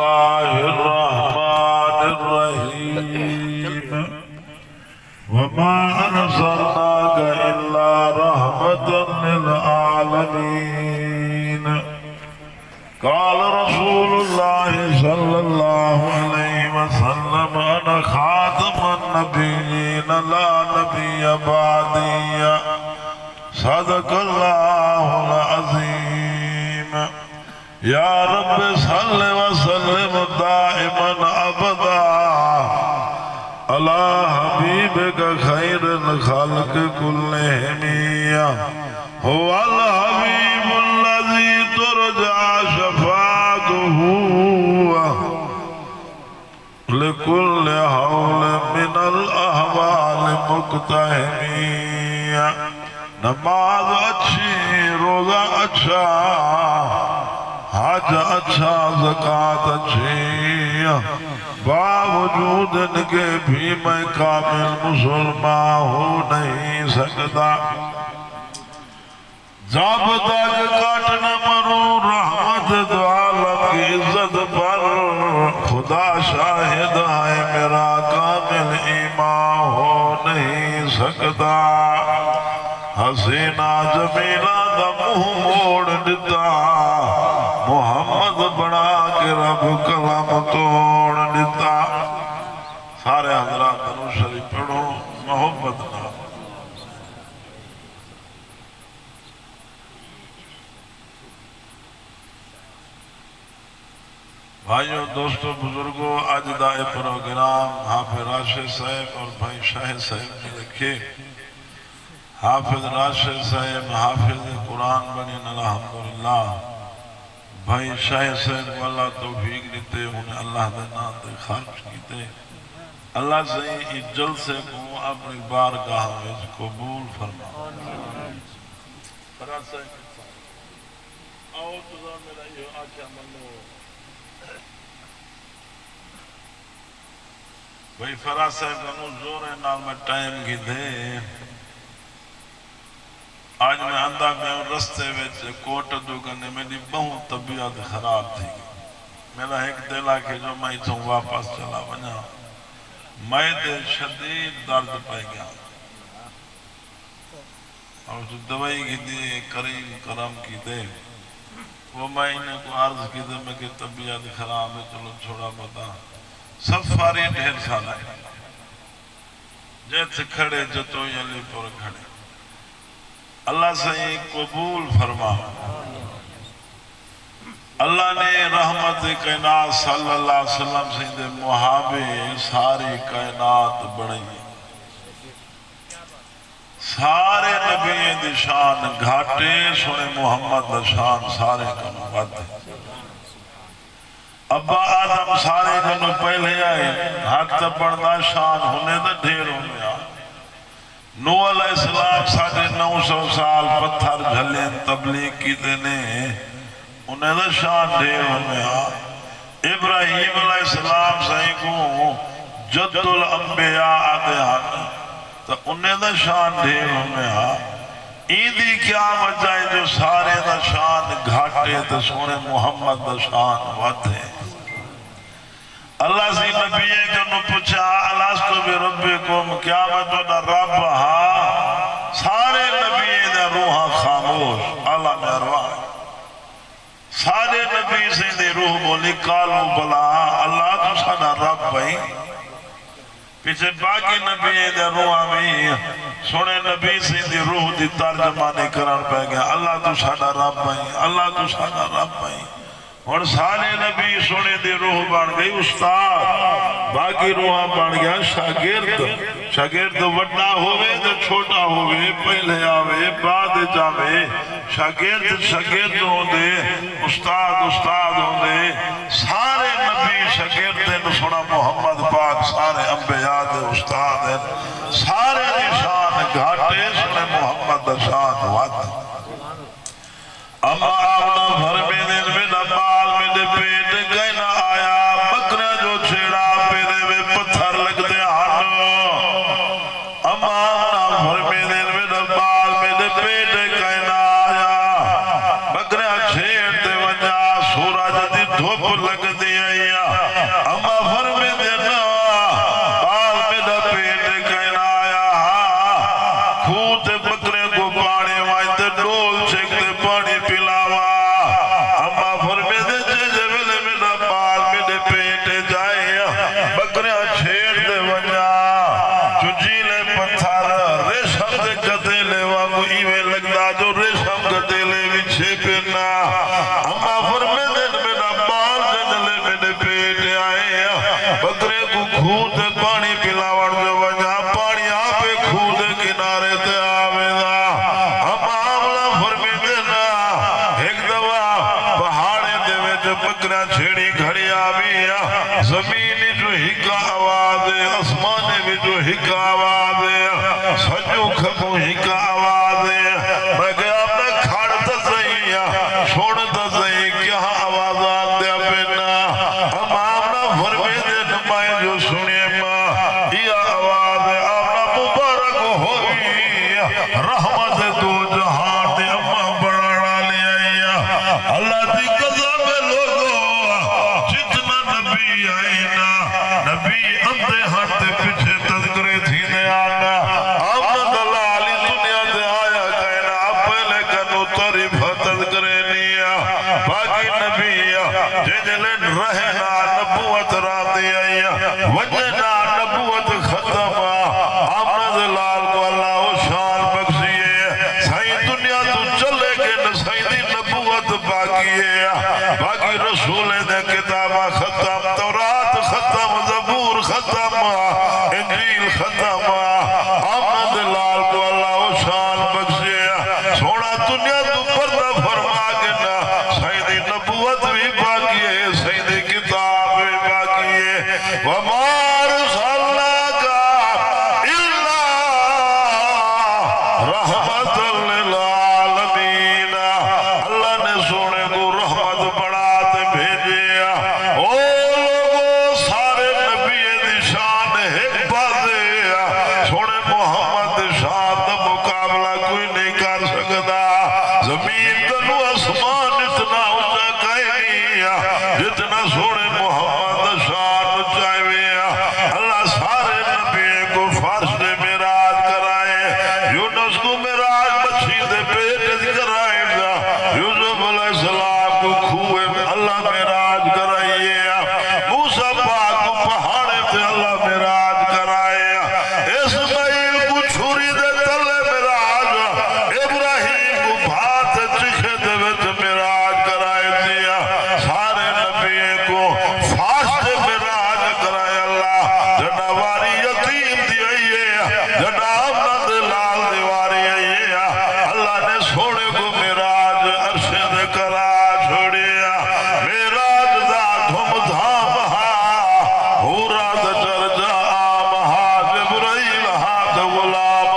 الله الرحمن الرحيم وما أرسلناك إلا رحمة للعالمين قال رسول الله صلى الله عليه وسلم أنا خاتم النبيين لا نبي بعدي صدق الله العظيم يا رب صل وسلم دائما أبدا على حبيبك خير الخلق كلهم هو الحبيب الذي ترجى شفاعته لكل حول من الأحوال مقتحمية نماز اچھی روزہ اچھا حج اچھا زکاة اچھی باوجود ان کے بھی میں کامل مسلمان ہو نہیں سکتا جب تک کٹ نہ مروں رحمت دو عالم کی عزت پر خدا شاہد ہے میرا کامل ایمان ہو نہیں سکتا حسینہ جمیلہ دا منہ موڑ دیتا محمد بنا کے رب کلام توڑ دیتا سارے حضرات درود شریف پڑھو محبت نہ بھائیو دوستو بزرگو آج دائے پروگرام حافظ راشد صاحب اور بھائی شاہد صاحب نے رکھے حافظ راشد صاحب حافظ قرآن بنی الحمدللہ بھائی شاہد صاحب واللہ توفیق دیتے انہیں اللہ دینا دے خرچ کیتے اللہ سے اس جلسے کو اپنی بارگاہ میں قبول فرما فرات صاحب آؤ تذار میرا یہ آکھا منو بھائی فرات صاحب کنو زور ہے نال میں ٹائم کی دے آج میں اندھا میں رستے ویچ کوٹ دو کرنے میری بہت طبیعت خراب تھی میرا ایک دلہ کہ جو میں تو واپس چلا بنا میں دے شدید درد پہ گیا اور جو دوائی کی دے کریم کرم کی دے وہ میں انہیں کو عرض کی دے میں کہ طبیعت خراب ہے چلو چھوڑا بتا سفاری ڈھیر سالا ہے جیسے کھڑے جتو یلی پر کھڑے اللہ سے قبول فرما اللہ نے رحمت کائنات صلی اللہ علیہ وسلم سے دے محابے ساری کائنات بڑھئی سارے نبی دی شان گھاٹے سنے محمد دا شان سارے کنو باتیں ابا آدم سارے کنو پہلے آئے حق تا پڑھنا شان ہونے دا ڈھیر ہونے آئے نو علیہ السلام 950 سال پتھر جھلیں تبلیغ کی دینے انہیں دا شان ڈھیر ہونے ابراہیم علیہ السلام صحیح کو جد الانبیاء آدھے ہن تو انہیں دا شان ڈھیر ہونے ایدی کیا وجہ ہے جو سارے دا شان گھاٹے تو سونے محمد دا شان واتے اللہ سی نبی ہے کہ پوچھا الاسطو بربکم کیا میں تو دا رب ہاں سارے نبی دا روحاں خاموش اللہ میں ارواح سارے نبی سے دے روح بولی کالو بلا اللہ تو سانا رب بھائی پیچھے باقی نبی دا روح میں سونے نبی سے دے روح دی ترجمانی کرن پہ گیا اللہ تو سانا رب بھائی اللہ تو سانا رب بھائی اور سارے نبی سونے دے روح بن گئی استاد باقی روحاں بن گیا شاگرد شاگرد وڈا ہوئے تو چھوٹا ہوئے پہلے آوے بعد جاوے شاگرد ہوں دے استاد ہوں دے سارے نبی شاگرد دے سونا محمد پاک سارے انبیاء دے استاد ہیں سارے نشان گھاٹے سونے محمد دا شان وات اما آمنا بھر میں دن میں نبال میں دے پیٹ گئے نہ آیا بکرہ جو چھیڑا پیدے میں پتھر لگ دے ہن اما آمنا بھر میں دن میں نبال میں دے پیٹ گئے نہ آیا بکرہ چھیڑ دے ونجا سورج دی دھوپ لگ دیا اما فرمے دینا آل میرا پیٹ کہنا آیا خود بکرے کو پاڑے وائتے ڈول چھکتے پانی پلاوا اما فرمے دے جیجے میرا بال میرے پیٹ جائے بکریاں چھیڑ دے ونجا چجیلے پتھر ریشم دے گدیلے واگو ایوے لگتا جو ریشم گدیلے وچھے پینا اما فرمے دے میرا بال جنلے میرے پیٹ آئے بکرے کو خود پانی پلاوڑ جو ونجا پانی آپے خود کنارے تے آوے دا اما آملا فرمے دینا ایک دوا پہاڑے دے ویچ بکرہ چھیڑی گھڑی آویا زمینی جو ہکا آوازے اسمانے بھی جو ہکا آوازے سجو کھپو ہکا آوازے میں کہا اپنے کھاڑ تزائیا چھوڑ تزائی کیا آوازات دیا پینا ہم آمنا فرمے دے نمائے جو سنیے ماں یہ آواز آمنا مبارک ہوئی رحمت تو جہاں دے امہ بڑھانا لے آئیا اللہ دی قضا میں لوگو جتنا نبی آئینا نبی اندے ہاتھ پیچھے تذکرے تھی نے آنا آمنا دلالی دنیا دے آیا کہنا پہلے کنو طریفہ تذکرے نیا باقی نبی جنلن رہنا نبوت را دے آیا وجنا نبوت ختم آمنا دلال کو اللہ و شان بخشیے سائیں دنیا تو چلے گے نہ سائیں دی نبوت باقی ہے باقی رسول دے کتابہ ختم تورات ختم زبور ختم انجیل ختم آمنا دلال کو اللہ و شان بخشیے سونا دنیا تو پردہ فرما کے نا سائیں دی نبوت بھی باقی ہے سائیں دی کتاب بھی باقی ہے وَمَا رُسَلْنَاكَ إِلَّا رَحْمَةً لِلْعَالَمِينَ اللہ نے سونے کو رحمت بڑھاتے بھیجیا او لوگوں سارے نبی دی شان ایک باتیں سونے محمد شان دا مقابلہ کوئی نہیں کر سکتا زمین کنو اسمان اتنا اونچا کہیں جتنا سونے محمد شان اونچائے اللہ سارے نبی کو فرش دے معراج کرائے یونس کو معراج مچھی دے پیٹ کرائے یوسف علیہ السلام کو کھوئے میں اللہ معراج کرائیے موسیٰ پاک کو پہاڑے تے اللہ معراج کرائے اسماعیل کو چھری دے تلے معراج ابراہیم کو بھات چکھے دے وچ معراج کرائے دیا سارے نبی کو فاش دے معراج کرائے اللہ جنا واری یتیم دی آئیے جنا آمنا دلال دیواری آئیے اللہ نے سوڑے کو معراج عرش دے کرا چھوڑیا معراج دا دھم دھام ہورا دا چرجا آم جبرائیل ہاتھ غلام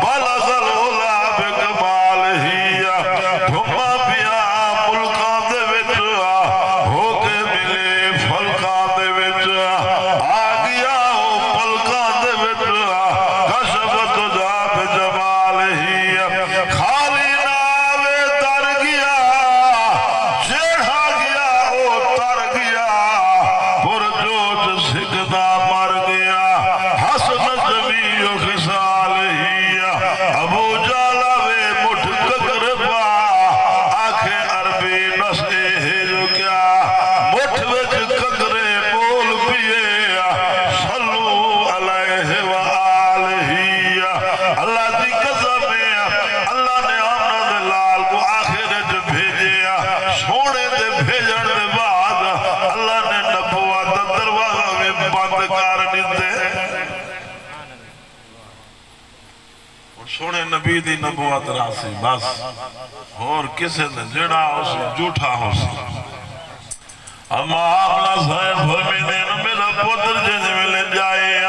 بلغل اولا بکمال ہی دھما پیا ملکان دے وچ ہو کے ملے فلکان دے وچ آگیا ہو پلکان دے وچ کشفت جاب جمال ہی خالی ناوے در گیا جیڑا گیا او تر گیا پرجوش سکھدا مر گیا حسن جمی و خسال ہی ابو جالاوے مٹھ ککر پا آنکھیں عربی نسے ہے جو کیا مٹھ وچ ککرے بول پیے صلو علیہ وآلہ اللہ دی قسم ہے اللہ نے آمنا دلال کو آخرت بھیجیا سونے دے بھیجن دے بعد اللہ نے نبوت دروازہ میں بند کر دیتے اور سونے نبی دی نبوت راسی بس اور کسے نے جڑا ہو سی جھوٹا ہو سی اما آمنا صاحب فرمی دین میرا پتر جیسے ملے جائے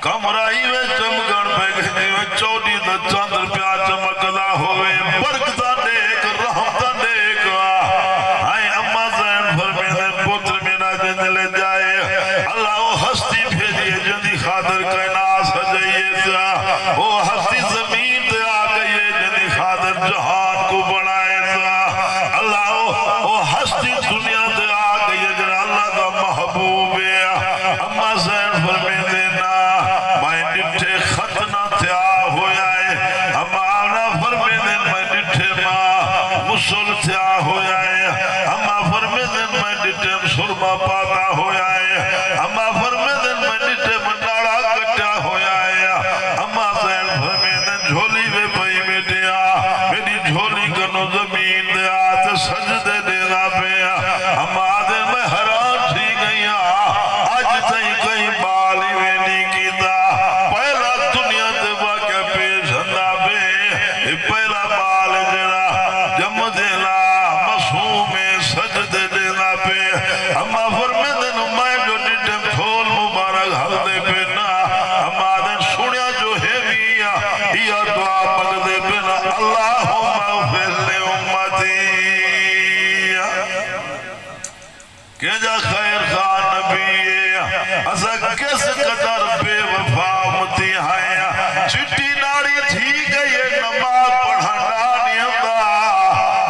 کمرائی میں چمگن پہ گھنی میں چوڑی دا چاندر پیا چمکدا ہوئے برکتا نیک رحمتا نیک آئے اما زین فرمی دین پتر میرا جن لے جائے اللہ وہ ہستی بھیجئے جندی خاطر کائنات سجائیے تھا وہ ہستی زمین تے آ گئیے جندی خاطر جہان کو بڑھائے تھا اللہ وہ ہستی دنیا اما فرمیندے نو میں جو ڈٹے پھول مبارک حل دے پینا اما دن سنیا جو ہے میاں یا دعا مگ دے پینا اللہم اغفر لے امتی کہ جا خیر خان نبی اسا کس قدر بے وفا امتی آیا چٹی ناڑی تھی گئی نماز پڑھانا نہیں آتا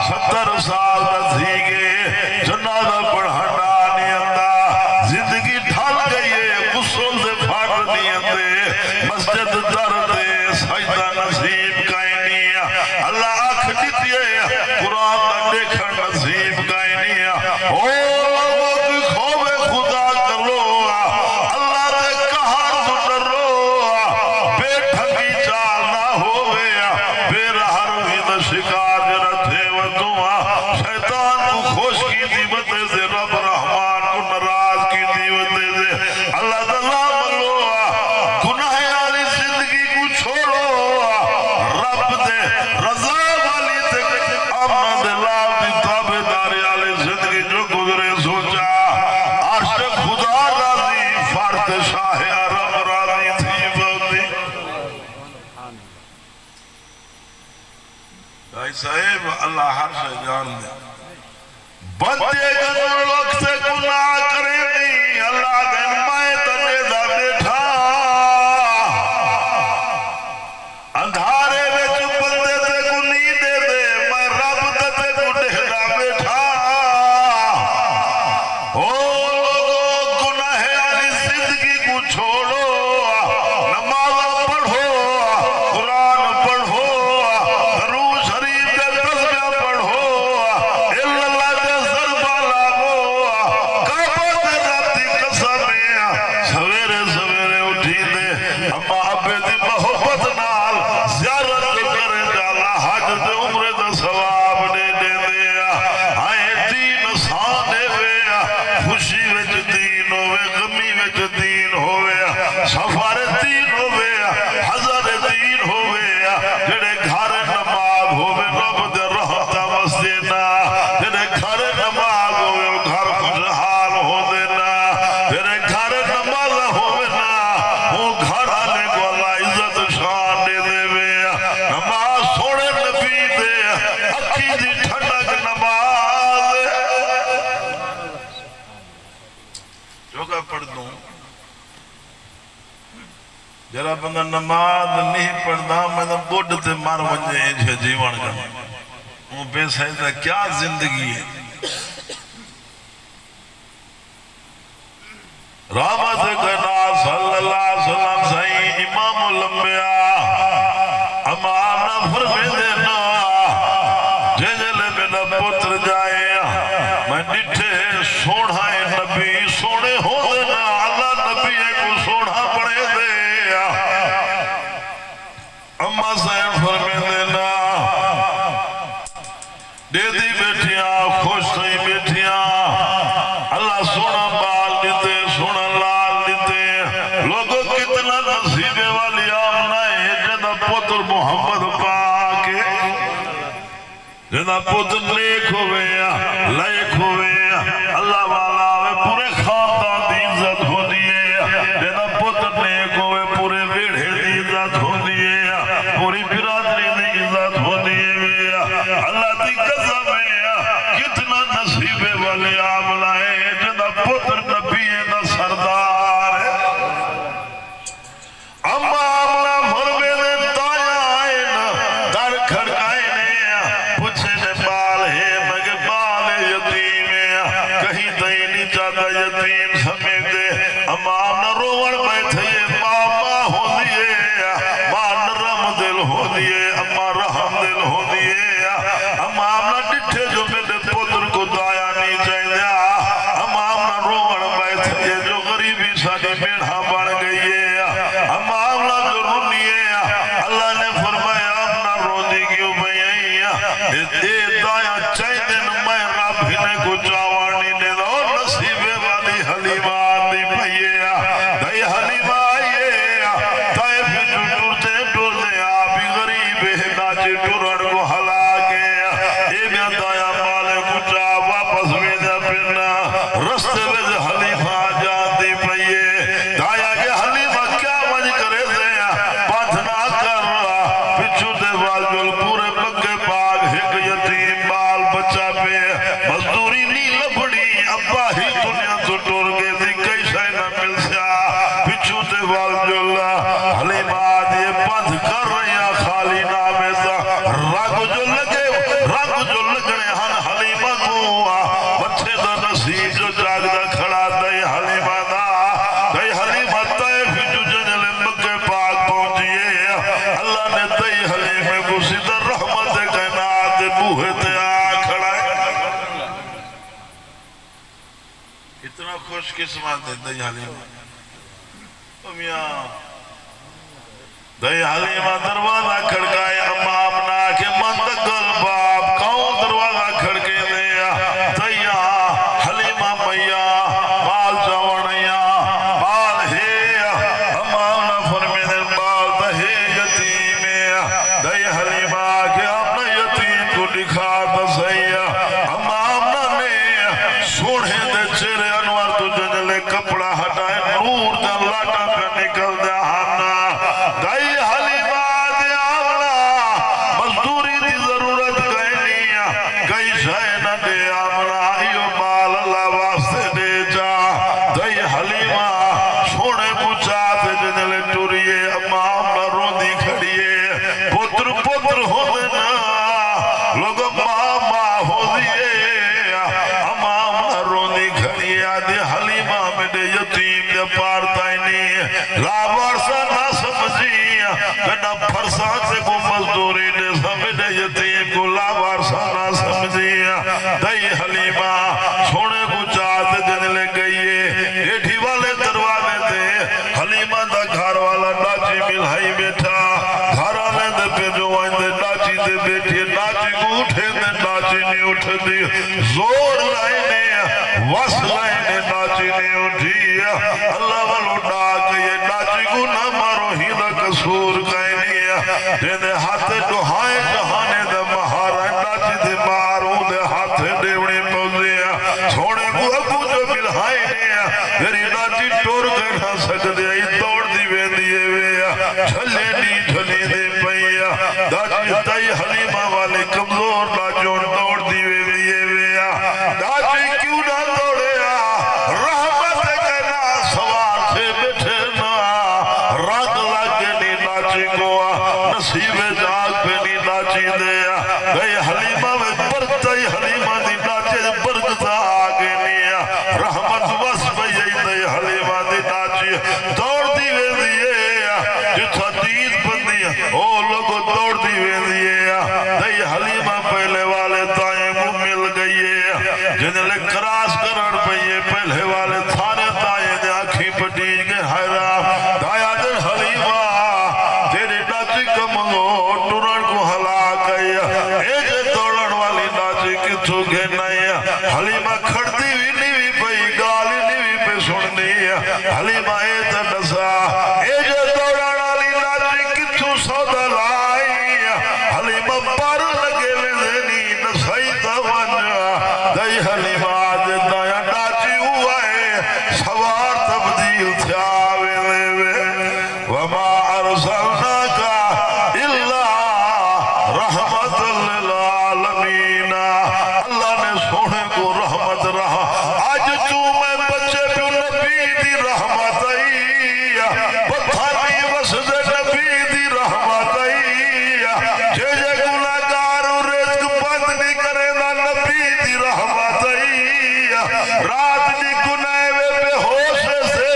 70 سال دا تھی گئے جنازہ پڑھانا نہیں آتا زندگی ڈھال گئی غسل سے پھاٹ نہیں آتے مسجد درد سجدہ نصیب کائیں نہیں اللہ آنکھ دیتی ہے قرآن دا دیکھن نصیب کائیں نہیں او لوگوں کی خوف خدا کرو اللہ نے کہا تو ڈرو بے ٹھگی چال نہ ہوئے بے رہر ہوئی دا شکار جرہ تھے و دعا شیطان کو خوش کی دیوتے سے رب رحمان کو نراز کی دیوتے سے اللہ تعالیٰ ملو گناہ والی زندگی کو چھوڑو رب دے رضا والی تے امن دلاب دی تابداری والی زندگی جو گزرے سوچا عرش خدا راضی فرد شاہ عرب راضی تھی بہتی بھائی صاحب اللہ ہر شے جان دے بندے گنر وقت سے گناہ کرے نہیں اللہ دن میں تنے دا بیٹھا اندھارے وچ بندے تے کو نیند دے دے میں رب تے کو ڈھیرا بیٹھا او لوگو گناہ والی زندگی کو چھوڑو نماز پڑھو قرآن پڑھو درود شریف کے تسبیح پڑھو الا اللہ کے ضربہ لاگو کعبہ تے راتی قسمیں سویرے سویرے اٹھی دے اما ابے دی محبت نال زیارت کرے جالا حج تے عمرے دا ثواب دے دے دیا آئے دین سانے وے خوشی وچ دین ہوئے غمی وچ دین ہوئے سفر دین ہوئے حضر دین ہوئے جڑے گھر نماز ہوئے رب دے رحمتہ مسجدہ جڑے گھر نماز ہوئے گھر خوشحال ہو دینا جڑے گھر نماز ہوئے نا وہ گھر آنے کو اللہ عزت شان دے دے وے نماز سوڑے نبی دے اکھی دی ٹھنڈک نماز جو کا پڑھ دوں جرا بندہ نماز نہیں پڑھدا میں تو بوڈ تے مار ونجے جیون کا وہ بے سیدہ کیا زندگی ہے رحمت کنا صلی اللہ علیہ وسلم صحیح امام الانبیاء امام فرمے دینا ججل میرا پتر جائے میں ڈٹھے سوڑھا نبی سوڑے ہو دینا اللہ نبی کو سوڑھا پڑے دے اما صاحب فرمے دینا دیدی بیٹھیاں خوش تھی بیٹھیاں اللہ سونا بال دیتے سونا لال دیتے لوگوں کتنا نصیبے والی آمنا ہے جدہ پتر محمد پاکے جدہ پتر نیک ہوئے لائق ہوئے اللہ والا ہوئے پورے خاندان دی عزت ہو دیئے جدہ پتر نیک ہوئے پورے بیڑے دی عزت ہو دیئے پوری برادری دی عزت ہو دیئے اللہ دی قسم ہے کتنا نصیبے والے عاملہ ہے جدہ پتر نبی دا سردار ہے اما عاملہ مرمے دے دایا آئے نا در کھڑکائے نے پوچھے نے بال ہے مگر بال یتیم ہے کہیں دائی نہیں چاہتا یتیم سمیتے اما عاملہ روڑ بیٹھے ماما ہو دیئے ماں نرم دل ہو دیئے اما رحم دل ہو دیئے اما عاملہ ڈٹھے جو میرے پتر کو دایا نہیں چاہیے اما عاملہ روڑ بیٹھے جو غریبی ساڑی بیڑھا بڑھ گئی ہے اما عاملہ جو رونی ہے اللہ نے فرمایا اپنا رو دی کیوں بھئی اے دایا چاہی دن میں رب ہی نے کو چاوانی نے دو نصیبے والی حلیمات دی بھئی اتنا خوش قسمت ہے دئی حلیمہ میاں دئی حلیمہ دروازہ کھڑکائے اما اپنا کے منتقل باپ کون دروازہ کھڑکے دیا دیا حلیمہ میاں بال جوڑیا بال ہے اما اپنا فرمی دن بال دہے یتیم دئی حلیمہ کے اپنا یتیم کو دکھا دسیا اما اپنا نے سوڑے دے چہرے انوار تو جنلے کپڑا ہٹائے نور جن لاٹا پہ نکل دیا ہانا دائی حلیمہ دیا آمنا مزدوری دی ضرورت گئے نیا گئی شاہ نہ دے آمنا ایو مال اللہ واسطے دے جا دائی حلیمہ سوڑے پوچھاتے جنلے ٹوریے اما آمنا روندی کھڑیے پتر پتر ہو دینا لوگ ماما ہو دیئے حلیمہ میرے یتیم دے پارتائنی لابار سا نہ سمجھیا میرا پھرسا سے کو مزدوری دے سا میرے یتیم کو لابار سا نہ سمجھیا دائی حلیمہ سونے کو چاہتے جن لے گئیے ایٹھی والے دروازے دے حلیمہ دا گھر والا ناچی ملہائی بیٹھا گھر آنے دے پہ جو آئیں دے ناچی دے بیٹھے ناچی کو اٹھے دے ناچی نہیں اٹھ دی زور لائنے وس لائنے ناچی نہیں اٹھی اللہ والو ڈاک یہ ناچی کو نہ مارو ہی دا قصور کہیں نہیں جنہیں ہاتھ ڈوہائے جہانے دے مہارا ناچی دے ماروں دے ہاتھ ڈیوڑے پوزیا سوڑے کو اگو جو ملہائے نہیں میری ناچی ٹور کر نہ سکتے ہی توڑ دی وے دیئے وے چھلے نہیں چھلے دے پئیا داچی دائی حلیمہ والے کمزور ناچوں توڑ دی وے دیئے وے داچی کیوں نہ توڑے رحمت کہنا سوار سے بیٹھے نا رنگ لگے نہیں ناچی کو نصیب جاگ پہ نہیں ناچی دیا گئی حلیمہ میں برتائی حلیمہ دی ناچے برکتا آگے نہیں رحمت بس بھئی دئی حلیمہ دی ناچی دوڑ دی وے دیئے جتھا دید بندی او لوگو دوڑ دی وے دیئے دئی حلیمہ پہلے والے تائیں کو مل گئیے جنہیں لے کراس کرن پہیے پہلے والے تھانے تائیں دے آنکھی پٹیج کے حیرام دایا دن حلیمہ تیری ناچی کا منگو ٹورن کو ہلا گئی ایجے دوڑن والی ناچی کی تھوکے نہیں حلیمہ کھڑتی بھی نہیں بھی پئی گالی نہیں بھی پہ سننی حلیمہ ایتا نسا ایجے دوڑن والی ناچی کی تھو سودا لائی حلیمہ پر لگے وزنی نسائی تاوانجا دائی حلیمہ آج دایا ناچی ہوا ہے سوار تبدیل تھا وما ارسلناکا الا رحمت للعالمین اللہ نے سونے کو رحمت رہا آج تو میں بچے بھی نبی دی رحمت آئی بطھانی وسد نبی دی رحمت آئی جے گناہگار رزق بند نہیں کرے نا نبی دی رحمت آئی رات نہیں گناہ بے ہوش سے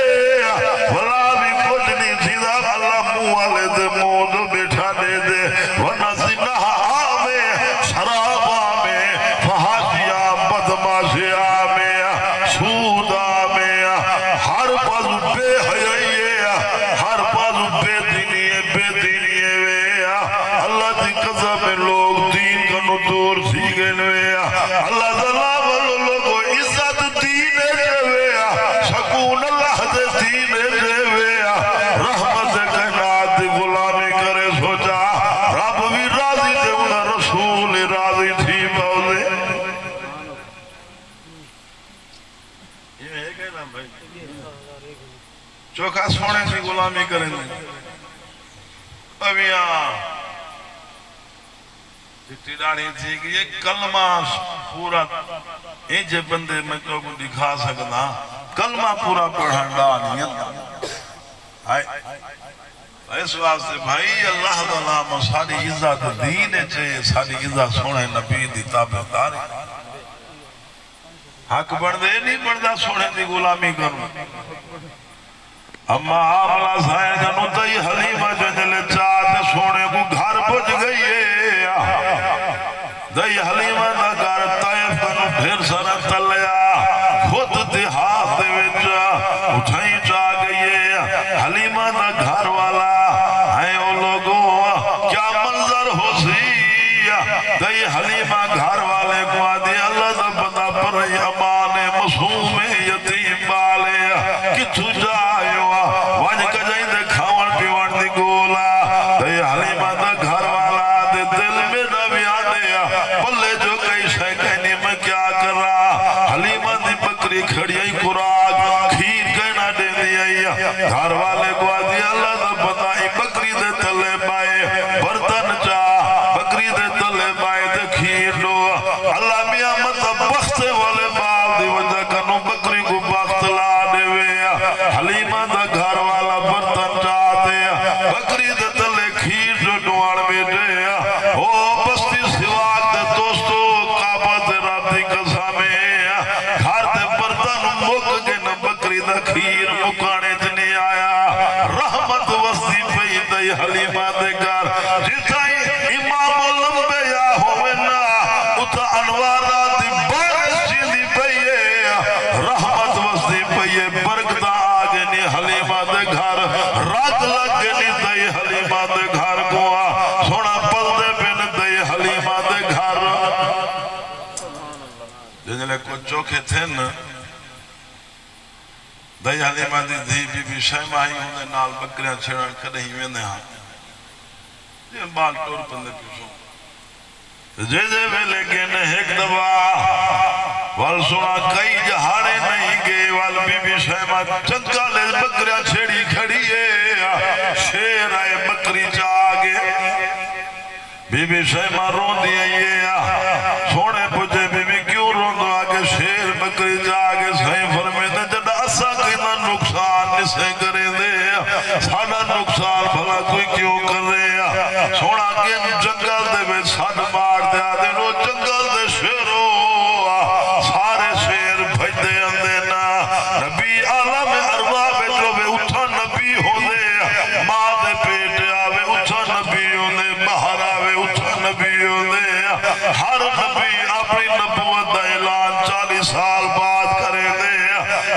بلا بھی کچھ نہیں سیدھا اللہ منہ والے دے موت بیٹھا دے دے ونزنہ آمیں شراب آمیں فہاشیا بدماشی آمیں سود آمیں ہر پاس بے حیائیے ہر پاس بے دینیے اللہ دی قضا میں لوگ دین کا نتور سیگے نوے اللہ ذلہ والو لوگو عزت دین جوے شکون اللہ دے دین جوے رحمت کائنات دی غلامی کرے سوچا رب بھی راضی دے انہا رسول راضی تھی موزے یہ ہے کہنا بھائی چوکھا سونے کی غلامی کریں گے اب یہاں جتنی داڑھی تھی کہ یہ کلمہ پورا ایجے بندے میں تو کو دکھا سکتا کلمہ پورا پڑھن ڈانیت اس واسطے بھائی اللہ تعالیٰ ساری عزت دین چاہیے ساری عزت سونے نبی دی تابعداری حق بڑھ دے نہیں بڑھدا سونے دی غلامی کروں اما آملہ سائے جنو تائی حلیمہ جنجلے چاہتے سونے کو گھر پچ گئی ہے دائی حلیمہ دا گھر طائف کنو پھر سر تلیا خود دیہا معصوم یتیم بالے کتھو جایو وج کجائیں دے کھاون پیون دی گولا تے حلیمہ دا گھر والا دے دل میں نویا دیا پلے جو کئی شے کہنی میں کیا کر رہا حلیمہ دی بکری کھڑی آئی خوراک کھیر کہنا دے دی آئی گھر والے کو آدھی اللہ دا بتائی بکری دے تلے پائے برتن چاہ بکری دے تلے پائے دے کھیر لو اللہ میاں مطلب بخت والے باب دی وجہ کنو بکری کو بخت لا دے وے حلیمہ دا گھر والا برتن چاہتے بکری دے تلے کھیر جو ڈوار بیٹے او بستی سواک دے دوستو قابت رابطی قسامے گھر دے برتن مک کے نہ بکری دا کھیر مکانے جنی آیا رحمت وستی پئی دئی حلیمہ دے گھر جتائی امام لمبے یا ہوئے نا اتا انوارات دی بارش جیدی پئیے رحمت وستی پئیے برکتہ آگے نی حلیمہ دے گھر رات لگے نی دئی حلیمہ دے گھر گوا سونا پل دے بین دئی حلیمہ دے گھر جنہلے کو چوکے تھے نا دئی حلیمہ دی دھی بی بی شیمہ ہی ہونے نال بکریاں چھڑن کر ہی میں نے ہاں یہ بال ٹور پندے پیشوں جیدے ویلے گینے ایک دبا وال سنا کئی جہانے نہیں گئے وال بی بی شیمہ چنکا لے بکریاں چھڑی کھڑی ہے شیر آئے بکری چاگے بی بی شیمہ رون دیا یہ سونے پوچھے بی بی کیوں رون دو آگے شیر بکری چاگے صحیح فرمیتے جب اسا کینا نقصان نسے کرے دے ساڑا نقصان بھلا کوئی کیوں کر رہے سونا کین جنگل دے میں ساڑ مار دے آدھے نو جنگل دے شیرو سارے شیر بھج دے اندے نا نبی عالم ارواح میں جو بے اٹھا نبی ہو دے ماں دے پیٹ آوے اٹھا نبی ہو دے باہر آوے اٹھا نبی ہو دے ہر نبی اپنی نبوت دا اعلان 40 سال بعد کرے دے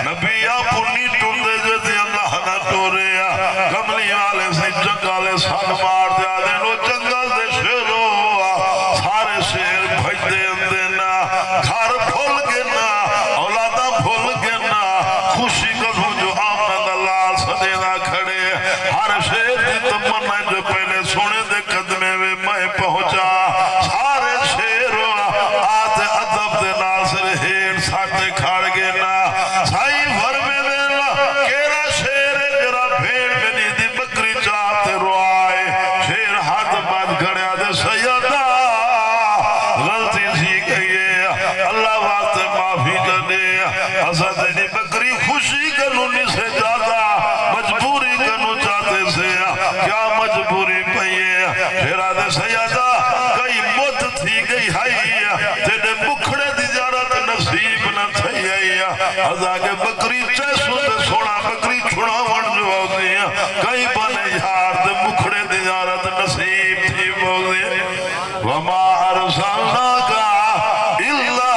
نبی اپنی ٹوندے جیسے اللہ نہ ٹورے کملی والے سے جنگالے سان مار دے آدھے نو جنگل دے شیرو سارے شیر بھج دے اندے نا گھر بھول گے نا اولادا بھول گے نا خوشی کرو جو آمد اللہ صدے نہ کھڑے ہر شیر دی تمنا جو پہلے سونے دے قدمے میں میں پہنچا سارے شیر آتے عدب دے ناصر ہیر ساتے کھاڑ گے نا سائی بھر میں دینا کیرا شیر جرا بھیڑ میں نہیں دی بکری چاہتے روائے شیر ہاتھ بات گھڑیا دے سیدہ غلطی سی گئی اللہ واسطے معافی کرنے حسد نہیں بکری خوشی کرنی سے زیادہ مجبوری کرنو چاہتے سے کیا مجبوری پئیے شیرہ دے سیدہ کئی موت تھی گئی ہے تیرے بکھڑے دی جارت نصیب نہ تھی ہے حضا کے بکری چیسو تے سونا بکری چھوڑا ون جو ہوتی ہے کئی بنے یار دے بکھڑے دی جارت نصیب تھی بولی وما ارسلنا کا الا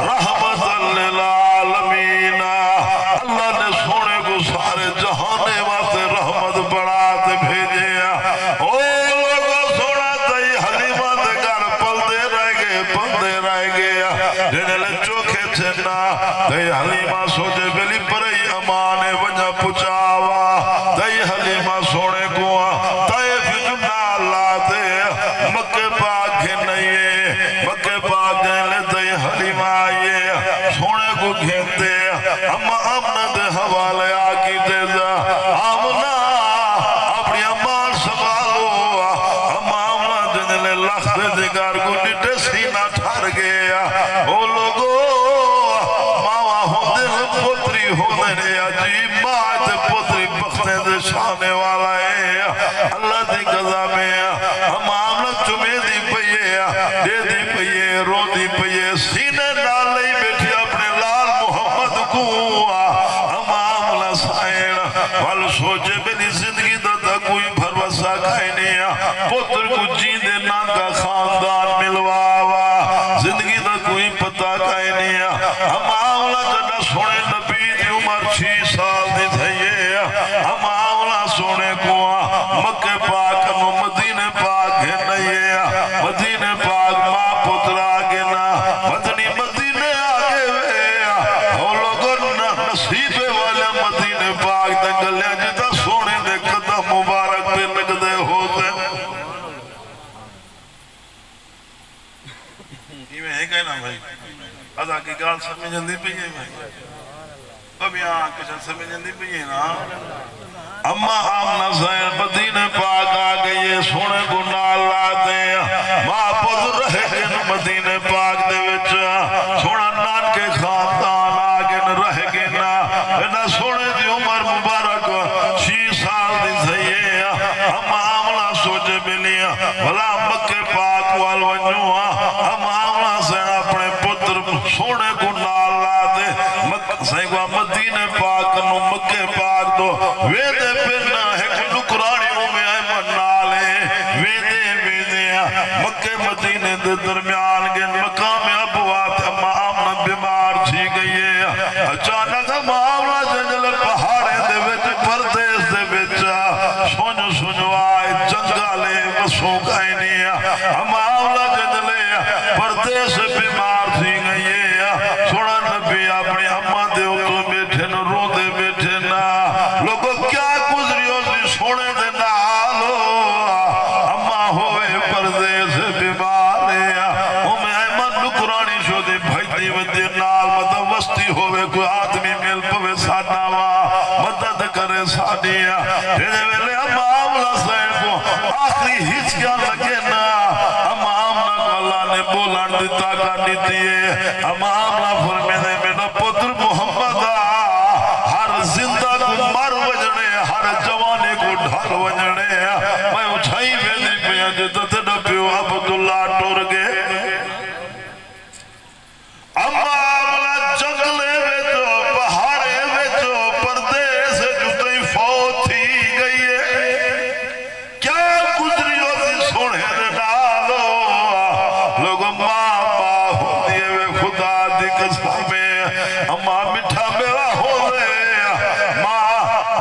رحمت للعالمین اللہ نے سونے کو سارے جہانے واسطے رحمت بڑھاتے بھیجے او لوگوں سونا تئی حلیمہ دے گھر پلدے رہ گئے جنہلے چوکے چھنا تئی حلیمہ سوچے بلی پرئی امانے وجہ پچاوا تئی حلیمہ سونے کو تئی فجمنا اللہ دے مکہ پاک گھنائیے مکہ پاک گھنلے تئی حلیمہ آئیے سونے کو گھنتے اما امنا دے حوالے آکی دے جا آمنا اپنی امان سوالو اما امنا جنہلے لخت دگار کو نٹے سینہ ٹھار گیا او لوگو ماما ہوں دل پتری ہونے نے عجیب ماں دے پتری بختے دے شانے والا ہے اللہ دی قضا میں ہم آمنا چمے دی پئیے دے دی پئیے رو دی پئیے سینے ڈال لئی بیٹھی اپنے لال محمد کو ہم آمنا سائن وال سوچے بلی زندگی دا کوئی بھروسہ کھائے نہیں پتر کو جیندے نانگا خاندان ملواوا زندگی دا کوئی پتہ کھائے نہیں ہم آمنا جنہ سونے نبی دی عمر 6 سال دی تھئیے ہم آمنا سونے کو مکہ پاک نو مدینہ پاک ہے نہیں مدینہ پاک ماں پتر آگے نا مدنی مدینہ آگے وے کی گال سمجھن دی پئی ہے بھائی اب یہاں کچھ سمجھن دی پئی ہے نا اما آمنہ زین مدینہ پاک آگئی ہے سونے کو نال لاتے ماں پتر رہے گن مدینہ پاک دے وچ سونا نان کے خاندان آگن رہے گنا نہ سونے دی عمر مبارک 6 سال دی تھئیے اما آمنہ سوچے بلیا بھلا مکہ پاک والونیوں اما آمنہ زین اپنے پتر سونے کو نال لاتے سیگوا مدینہ پاک نو مکہ پاک دو ویدے پھرنا ہے کہ نکرانی میں ایمن نالے ویدے مکہ مدینہ دے درمیان گن مقام ابوات اما آمنہ بیمار تھی گئی ہے اچانک اما آمنہ جنجل پہاڑے دے وچ پردیس دے وچ سنو آئے جنگالے وسوں گائنی اما آمنہ جنجلے پردیس بیمار تھی گئی ہے سونا نبی اپنی اما دے اتو بیٹھے نو رو دے بیٹھے نا لوگوں کیا گزریوں سی سونے دے نالو اما ہوئے پردیس بیمارے ایمن نکرانی شو دے بھائیتی ودے نال مدد وستی ہوئے کوئی آدمی مل پوے ساناوا مدد کرے سانیا جیدے ویلے اما آمنہ زین کو آخری ہیچ کیا لگے نا اما آمنہ کو اللہ نے بولان دیتا کرنی دیئے اما آمنہ فرمے دے میرا پتر محمد ہر زندہ کو مر وجنے ہر جوانے کو ڈھال وجنے میں اچھائی ویلی پہ جتا تھا پیو عبداللہ ٹور گئے اما آمنہ جنگلے ویچو پہاڑے ویچو پردیس جتائی فوت تھی گئی ہے کیا گزریوں سی سونے ڈالو لوگ ماں باہو دیئے وے خدا دی قسم میں اما مٹھا میرا ہو رہے ماں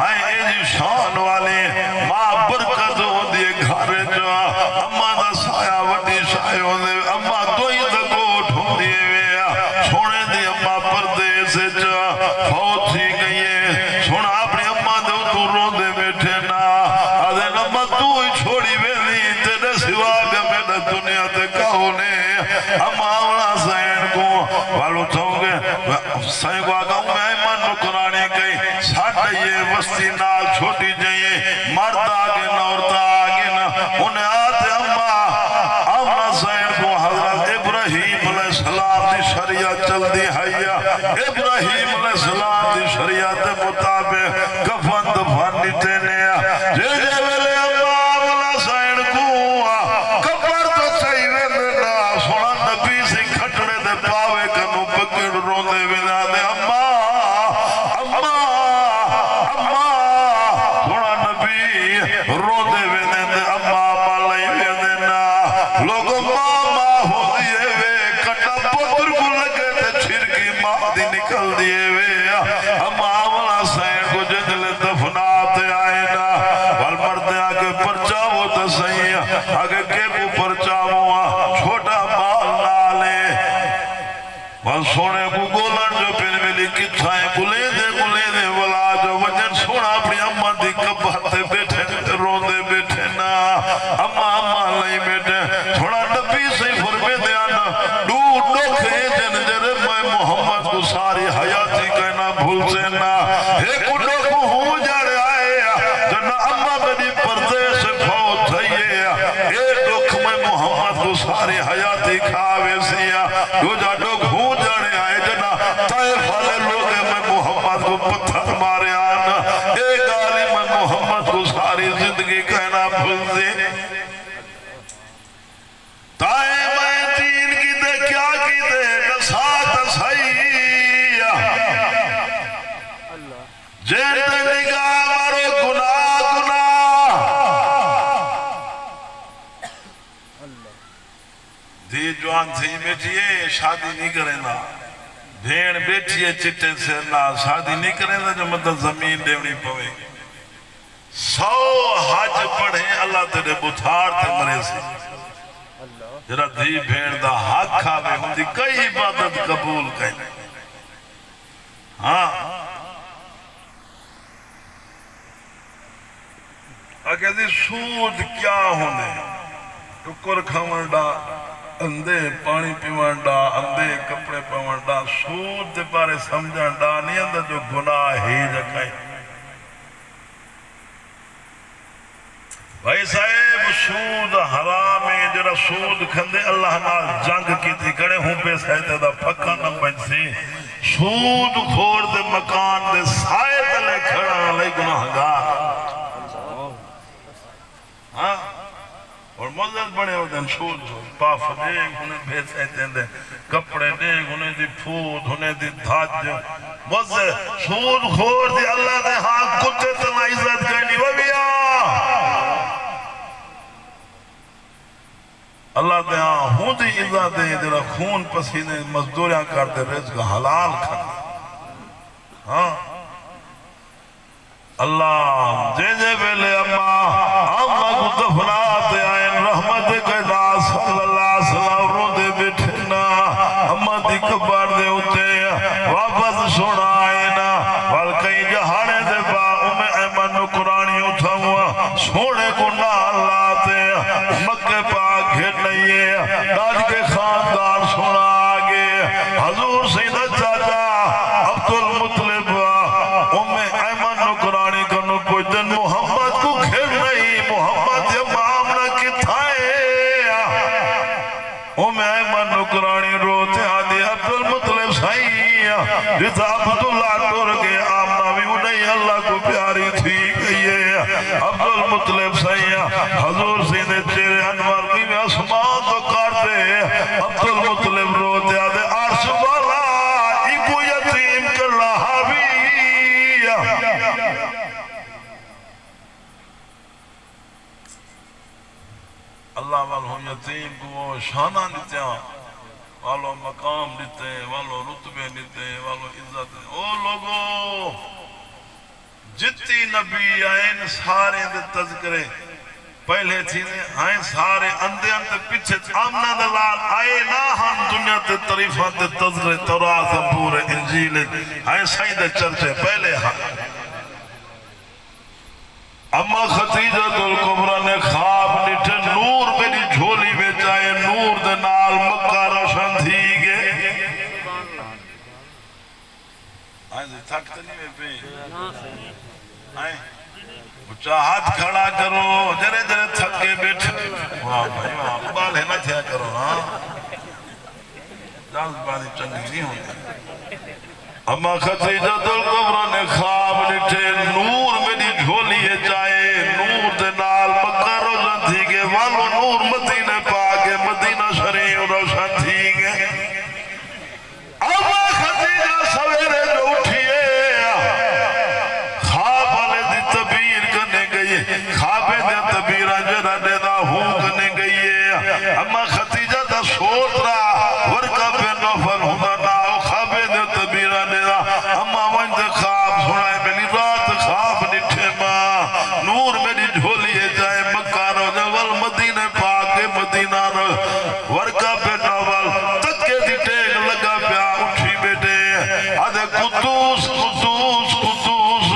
آئے جی شان والے ماں برکت ہو دیئے گھارے جو اما دا سایہ وڈی شایہ ہو دے اما دوئی دا گوٹ ہو دیئے وے سونے دی اما پردے سے جا فوت تھی گئی ہے سونا اپنی اما دے تو رو دے بیٹھے نا آدھے اما تو ہی چھوڑی ویلی تیرے سوا بیا میرے دنیا تے کہونے اما آمنہ زین کو والو چاہوں گے سائیں کو آگا ہوں میں ایمان نکرانے گئی ساٹھے یہ وستی نال چھوٹی جائیے مرد آگے عورت آگے انہیں آتے اما آمنہ زین کو حضرت ابراہیم علیہ السلام دی شریعت چل دی حیاء ابراہیم علیہ السلام دی شریعت مطابق کفن دفن نیتے نیا جے جے ویلے اما آمنہ زین کو کفر تو چاہی ویلنا سونا نبی سے کھٹڑے دے پاوے کنو پکڑ رو دے ویلنا دے اما سونا نبی رو دے ویلنے دے اما مالائی ویلنا لوگوں ماں ہو دیئے وے کٹا پتر کو لگے تے چھرکی ماں دی نکل دیئے وے اما آمنہ زین کو جنجل دفناتے آئے نا والمرد آگے پرچاو تا صحیح آگے کے کو پرچاو چھوٹا مال نالے وال سونے کو گولن جو پھر ملی کتھائیں گلے دے ولا جو وجن سونا اپنی اما دی کبھاتے بیٹھے رو دے بیٹھے نا اما لئی بیٹھے تھوڑا نبی سے فرمے دے آنا ڈوکھے جنجر میں محمد کو ساری حیاتی کہنا بھول سے نا ایک ڈوکھ ہوں جڑ آئے جنہ اما میری پردے سے بہت تھئیے ایک ڈوکھ میں محمد کو ساری حیاتی کھاوے سیا دو جا ڈوکھ ہوں جڑ آئے جنہ طائف والے لوگے میں محمد کو پتھر مارے آنا ایک آلی میں محمد کو ساری زندگی کہنا بھول دے تائے میں دین کی دے کیا کی دے نسات سائیہ جیت نگاہ مرو گناہ دی جوان تھی بیٹھئے شادی نہیں کریں نا بھیڑ بیٹھئے چٹے سے نا شادی نہیں کریں نا جو مدد زمین دیونی پوے 100 حج پڑھیں اللہ تیرے بتھار تے مرے سے جرا دھی بھیڑ دا حق کھاوے ہوں دی کئی عبادت قبول کہیں ہاں اگر دی سود کیا ہونے ٹکر کھوڑا اندے پانی پیوان ڈا، اندے کپڑے پاوان ڈا، سود دے بارے سمجھان ڈا نہیں اندر جو گناہ ہی جکائیں. بھائی صاحب سود حرام ہے، جڑا سود کھندے اللہ نال جنگ کی تھی کڑے ہوں پہ سہتے دا پکا نہ بن سی. سود کھوڑ دے مکان دے سائے تلے کھڑا لئی گناہ گا. ہاں اور مزد بڑے ہو دن سود پاف دیکھ انہیں بھیسے دیں کپڑے دیکھ انہیں دی پھود انہیں دی دھاج مزد سود کھوڑ دی اللہ دے ہاں کتے تنا عزت کرنی وبیا اللہ دے ہاں ہوں دی عزت دے جرا خون پسینے مزدوریاں کرتے رزق حلال کھانے. ہاں اللہ جے جے بیلے اممہ کو دفنات آئین رحمت قیدہ صلی اللہ علیہ وسلم رو دے بیٹھنا اممہ دی کبار دے ہوتے واپس سوڑا آئینا والکئی جہانے دے با میں ایمن قرآنی اٹھا ہوا سوڑے کو نہ اللہ تے مکہ پاک گھر نہیں ہے داج کے خاندان سوڑا آگے حضور سیدہ چاچا عبدالمطلب محمد کو گھر نہیں محمد امام نہ کتھائے ایمن نکرانی روتے آدھی عبدالمطلب سائیں جتا عبداللہ ٹور کے آمنہ بھی انہیں اللہ کو پیاری تھی گئی عبدالمطلب سائیں حضور سیدھے چیرے انوار کی میں اسمان تو کارتے عبدالمطلب روتے آدھے عرش والا ایکو یتیم کر رہا بھی اللہ والوں یتیم کو وہ شانہ دیتے ہیں والوں مقام دیتے ہیں والوں رتبے دیتے ہیں والوں عزت دیتے ہیں. او لوگو جتی نبی آئین سارے دے تذکرے پہلے تھینے آئین سارے اندے اندے پیچھے آمنہ دلال آئے نا ہم دنیا تے طریفہ تے تذکرے تورات زبور انجیل آئین سائیں دے چرچے پہلے ہاں. اما خدیجہ الکبریٰ نے خواب نٹھے نور میری جھولی میں جائے نور دے نال مکہ روشن تھی گے. آئیں سے تھکتے نہیں میں پہ آئیں اچھا ہاتھ کھڑا کرو جرے جرے تھک کے بیٹھے واہ بھائی واہ بال ہے نہ تھیا کرو ہاں جانس بانی چنگی نہیں ہوتی. اما خدیجہ الکبریٰ نے خواب نٹھے نور میری جھولی جائے نور دے نال مکہ روشن تھی گے والو نور مدینہ پاکے مدینہ شریف روشن تھی گے. اما خدیجہ سویرے جو اٹھئے خواب والے دی تبیر کرنے گئی خوابے دی تبیر جرہ دے دا ہوں کرنے گئی. اما خدیجہ دا سوت رہا ورکہ پہ نوفل ہونا ناؤ خوابے دی تبیر دے دا اما وانج خواب سنائے میری رات خواب نٹھے ماں نور میری جھولی جائے مکہ رو جول مدینہ پاک مدینہ رو ورکہ پہ نوال تکے دی ٹیک لگا پیا اٹھی بیٹے آدھے قدوس قدوس قدوس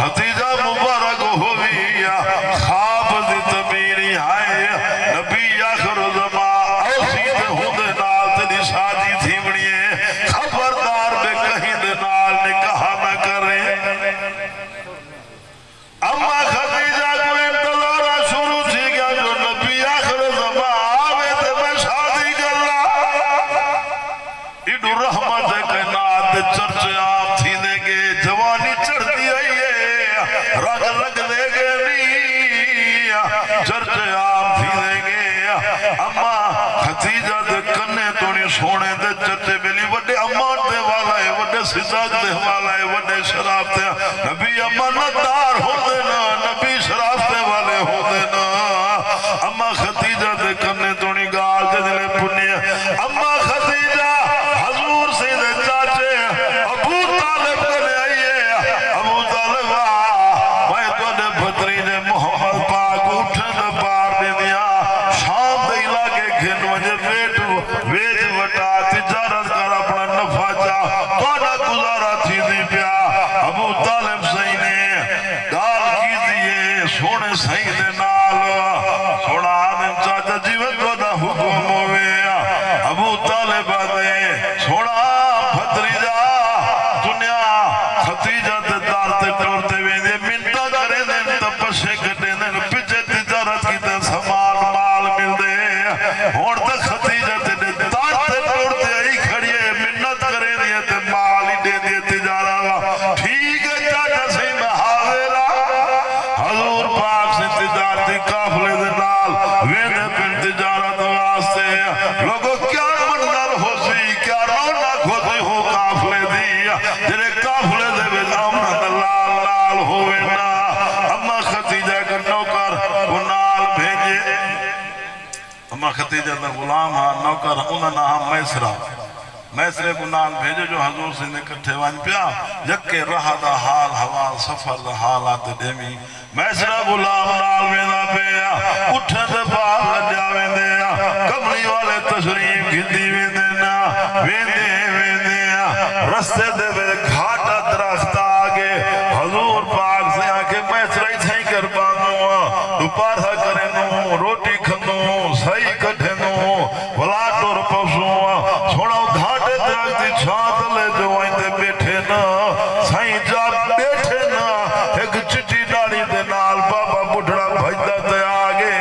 خدیجہ مبارک ہوئی خواب دی تبیری آئے نبی آخر زمان ایسی دے ہوں دے نال تیری شادی تھی بڑیے خبردار بے کہیں دے نال نکاح نہ کریں. اما خدیجہ کو انتظارہ شروع تھی گیا جو نبی آخر زمان آوے تے میں شادی کر رہا ایڈو رحمت کائنات چرچ آپ تھی دے گے جوانی چڑھ دی رہی ہے رگ لگ دے گے نہیں چرچ آپ تھی دے گے. اما خدیجہ دے کنے تونی سونے دے چرچے بلی وڈے امان دے والا ہے وڈے سزاق دے والا ہے وڈے شراب دے نبی امانتدار ہو دینا نبی شراب دے والے ہو دینا. اما خدیجہ دے کنے تونی گال دے دلے پنی اما خدیجہ حضور سے دے چاچے ابو طالب کنے آئیے ابو طالب میں تو دے بھتری دے محمد پاک اٹھے دے پار دے دیا شام دے علاقے گھن وجہ ویج وٹا تجارت کر اپنا نفع چاہ توڑا گزارا تھی دی پیا ابو طالب صحیح نے گال کی دیئے سونے صحیح دے نال سوڑا آدم چاچا جیوت ودا حکم ہوئے دنیا ختیجہ تے دار تے ٹورتے ویندے منتا کرے دن تپشے کٹے دن پچھے تجارت کی تے سامان مال مل دے ہون تک ختیجہ تے دار تے ٹورتے آئی کھڑی ہے منت کرے دیے تے مال ہی دے دیے تجارت ٹھیک ہے چاچا سی میں حاضرہ حضور پاک سے تجارتی قافلے دے نال ویندے پن تجارت واسطے لوگوں کیا منظر ہو سی کیا رونق ہو سی ہو قافلے دی جنہیں قافلے دے ویل امن لال لال ہوئے نا اما ختیجہ کا نوکر وہ نال بھیجے اما ختیجہ کا غلام ہاں نوکر انہاں نام میسرے کو نال بھیجے جو حضور سے نے کٹھے وان پیا یکے رہا دا حال حوال سفر دا حالات دیمی میسرہ غلام نال وینا پیا اٹھے دے باہر لجا ویندے کملی والے تشریف گھندی ویندے رستے دے وے گھاٹا درخت آگے حضور پاک سے آکے میسرہ ہی تھیں کر بانوں دوپارہ کرے نو روٹی کھنوں سہی کٹھے نو بلا ٹور پسوں سوڑا گھاٹے درختی چھانت لے جو آئندے بیٹھے نا سائیں جا بیٹھے نا ایک چٹی ڈاڑی دے نال بابا بڑھڑا بھجدہ تے آگے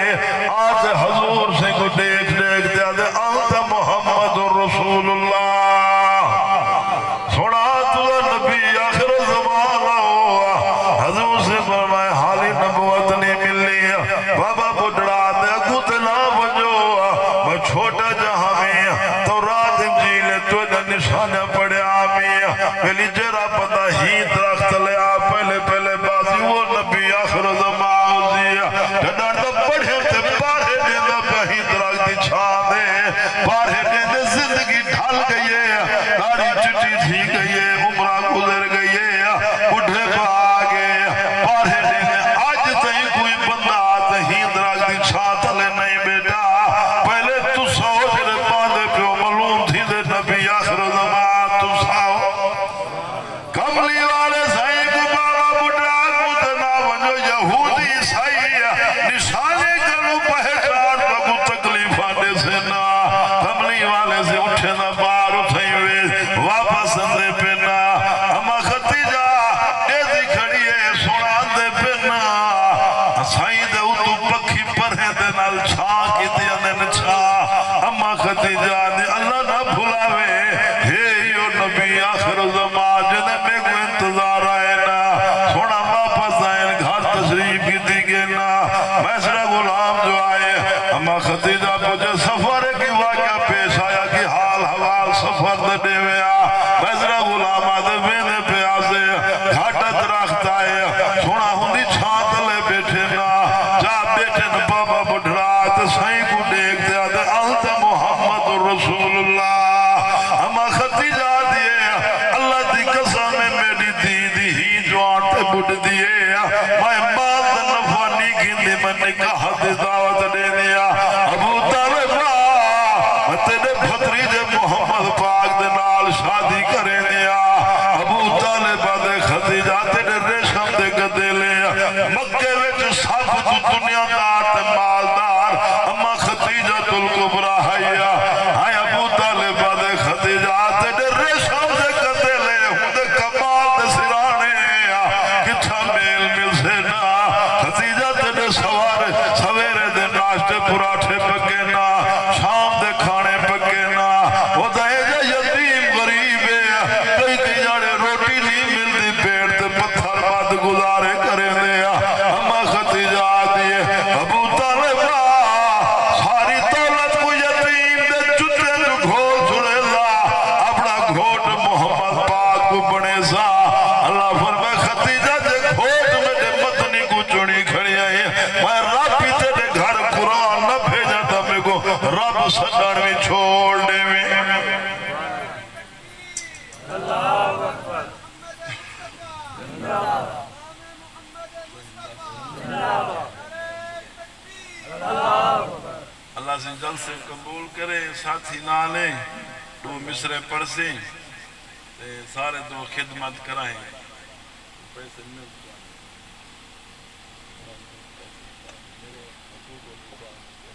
آج حضور سے کو دیکھ دیکھ دیا دے انت محمد رسول اللہ سوڑا تو نبی آخر زمانہ ہوا حضور سے فرمائے حالی نبوت نہیں ملی بابا بڑھڑا دے اگوت نہ بجو میں چھوٹا جہاں میں تو رات انجیلے تو نشانہ پڑے آمی پہلی جرہ پتہ ہی درخت لے آ پہلے بازی وہ نبی آخر زمان دیا جنہاں تو پڑھے تے پارے دینا پہی درخت چھان دے پارے دینے زندگی ڈھال گئی ہے داری چٹی تھی گئی ہے عمرہ گزر گئی ہے اٹھے پا آگے پارے دینے آج تہیں کوئی بندہ آتے ہی درخت چھان تلے نہیں بیٹا پہلے تو سوچ رہے پاندے پیو ملوم تھی دے نبی آخر زمان تو ساؤ کملی والے سائیں کو بابا بڑھا کو دنا ونجو یہودی سائیں نشانے کرو پہچان بگو تکلیف آنے سے نا کملی والے سے اٹھے نا بار اٹھیں ہوئے واپس اندے پہ نا اما ختیجہ ایدی کھڑی ہے سنان دے پہ نا سائیں دے اتو پکھی پرہیں دے نال چھا کی دیا نے چھا اما ختیجہ نے اللہ نہ بھلاوے ہے یو نبی آخر زمان جنہیں میں کو انتظار آئے نا سونا واپس آئے گھر تشریف کی دیگے نا میسرہ غلام جو آئے اما ختیجہ پوچھے سفر کی واقعہ پیش آیا کہ حال حوال سفر دے ویا میسرہ غلام آدھے وینے پہ آزے گھاٹا درخت آئے سونا ہندی چھانت لے بیٹھے نا جا بیٹھے نا بابا بڑھڑا تے سائیں کو دیکھ دیا دے انت محمد رسول اللہ اما ختیجہ دیئے اللہ دی قسم میں میری دیدی ہی جو آتے بڑھ دیئے میں بات نفانی گھندی میں نکاح دی دعوت دے دیا ابو طالب میں تیرے بھتریج محمد پاک دے نال شادی کرے دیا ابو طالب دے ختیجہ تیرے ریشم دے گدے لیا مکے وچ سب دنیا دار تے مالدار اما ختیجہ الکبریٰ حیا ہائے ابو طالب دے ختیجہ تیرے ریشم دے گدے لے ہوں دے کمال دے سرانے کتھا میل مل سے نا ختیجہ تیرے سویرے دے ناشتے پراٹھے پکے نا شام دے کھانے پکے نا وہ دائے جا یتیم غریب ہے کئی جاڑے روٹی نہیں ملتی پیٹ تے پتھر بات گزارے کرے دیا اما ختیجہ دیئے ابو طالب ساری دولت کو یتیم دے جتے جو گھول چھڑے دا اپنا گھوٹ محمد پاک کو بنے سا اللہ فرمائے ختیجہ دے گھوٹ میں دے مدنی کو چڑی کھڑی آئی میں رب ہی تیرے گھر قرآن نہ بھیجا تھا میں کو رب سڈر میں چھوڑ دے میں اللہ سے جلد سے قبول کرے ساتھی نالے دو مصرے پڑھ سے سارے دو خدمت کرائیں پیسے مل